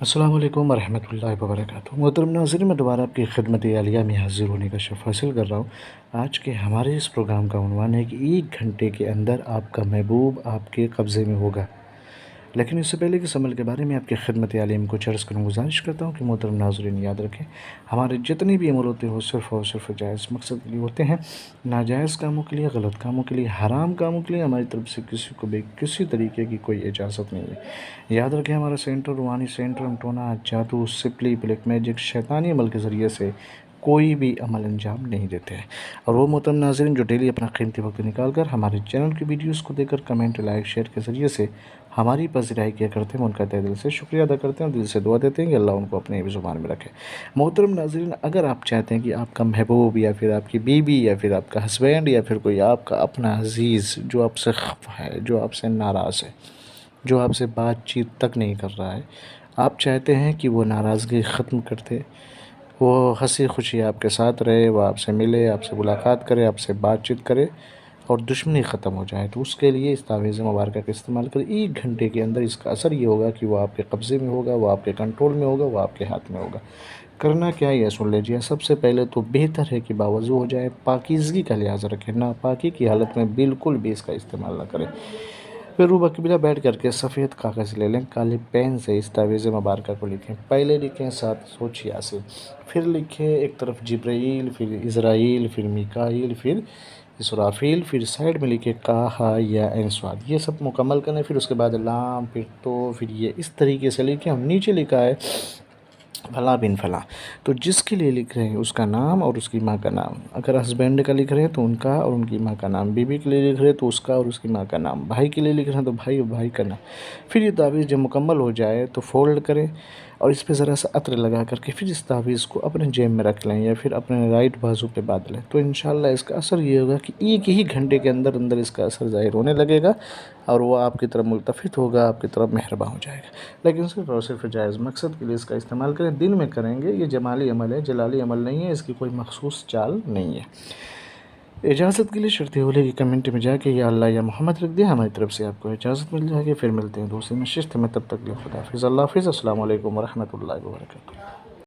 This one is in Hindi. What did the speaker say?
अस्सलामु अलैकुम वरहमतुल्लाहि वबरकातुहू। मोहतरम नाज़रीन, मैं दोबारा आपकी खिदमत आलिया में हाज़िर होने का शर्फ़ हासिल कर रहा हूँ। आज के हमारे इस प्रोग्राम का उन्वान है कि 1 घंटे के अंदर आपका महबूब आपके कब्ज़े में होगा। लेकिन इससे पहले कि इस अमल के बारे में आपकी खिदमत आलिया में कुछ अर्ज़ करूँ, गुज़ारिश करता हूँ कि मोहतरम नाज़रीन याद रखें, हमारे जितने भी अमल होते हैं वो सिर्फ़ और सिर्फ़ जायज़ मकसद के लिए होते हैं। नाजायज़ कामों के लिए, गलत कामों के लिए, हराम कामों के लिए हमारी तरफ से किसी को भी किसी तरीके की कोई इजाज़त नहीं है। याद रखें, हमारा सेंटर रूहानी सेंटर टोना जादू, सिपली, ब्लैक मैजिक, शैतानी अमल के ज़रिए से कोई भी अमल अंजाम नहीं देते हैं। और वो मोहतरम नाज़रीन जो डेली अपना कीमती वक्त निकाल कर हमारे चैनल की वीडियोज़ को देखकर कमेंट, लाइक, शेयर के ज़रिए से हमारी पज़िराई किया करते हैं, उनका तहे दिल से शुक्रिया अदा करते हैं और दिल से दुआ देते हैं कि अल्लाह उनको अपने ज़ुबान में रखे। मोहतरम नाज़रीन, अगर आप चाहते हैं कि आपका महबूब या फिर आपकी बीवी या फिर आपका हस्बैंड या फिर कोई आपका अपना अज़ीज़ जो आपसे ख़फ़ा है, जो आपसे नाराज़ है, जो आपसे बातचीत तक नहीं कर रहा है, आप चाहते हैं कि वो नाराज़गी ख़त्म कर दे, वो हँसी खुशी आपके साथ रहे, वो आपसे मिले, आपसे मुलाकात करे, आपसे बातचीत करे और दुश्मनी ख़त्म हो जाए, तो उसके लिए इस तावीज़ मुबारक का इस्तेमाल करें। 1 घंटे के अंदर इसका असर ये होगा कि वो आपके कब्ज़े में होगा, वो आपके कंट्रोल में होगा, वो आपके हाथ में होगा। करना क्या है, ये सुन लीजिए। सबसे पहले तो बेहतर है कि बावज़ू हो जाए, पाकीज़गी का लिहाज़ रखें, नापाकी की हालत में बिल्कुल भी इसका इस्तेमाल ना करें। फिर रुबकबिला बैठ करके सफ़ेद कागज़ ले लें, काले पेन से इस तावीज़ मुबारक को लिखें। पहले लिखें 786, फिर लिखें एक तरफ जिब्राईल, फिर इज़राईल, फिर मीकाईल, फिर इसराफ़ील, फिर साइड में लिखे काहा या ऐन स्वाद। ये सब मुकम्मल करें। फिर उसके बाद लाम, फिर तो, फिर ये इस तरीके से लिखें। और नीचे लिखा है फलाँ बिन फलाँ, तो जिसके लिए लिख रहे हैं उसका नाम और उसकी माँ का नाम। अगर हस्बैंड का लिख रहे हैं तो उनका और उनकी माँ का नाम, बीवी के लिए लिख रहे हैं तो उसका और उसकी माँ का नाम, भाई के लिए लिख रहे हैं तो भाई और भाई का नाम। फिर ये तावीज़ जब मुकम्मल हो जाए तो फ़ोल्ड करें और इस पे ज़रा सा अत्र लगा करके फिर इस तावीज़ को अपने जेब में रख लें या फिर अपने राइट बाजू पे बांध लें। तो इंशाअल्लाह इसका असर ये होगा कि 1 ही घंटे के अंदर अंदर इसका असर ज़ाहिर होने लगेगा और वो आपकी तरफ मुल्तफ़ित होगा, आपकी तरफ मेहरबान हो जाएगा। लेकिन सिर्फ़ और सिर्फ़ जायज़ मकसद के लिए इसका इस्तेमाल करें। दिन में करेंगे, ये जमाली अमल है, जलाली अमल नहीं है, इसकी कोई मख़सूस चाल नहीं है। इजाज़त के लिए शर्त होले कि कमेंट में जाके या अल्लाह या मोहम्मद रख दिया, हमारी तरफ से आपको इजाज़त मिल जाएगी। फिर मिलते हैं दूसरी नशिस्त में, तब तक के लिए खुदा हाफ़िज़। अल्लाह हाफ़िज़। अस्सलामु अलैकुम वरहमतुल्लाहि वबरकातुहू।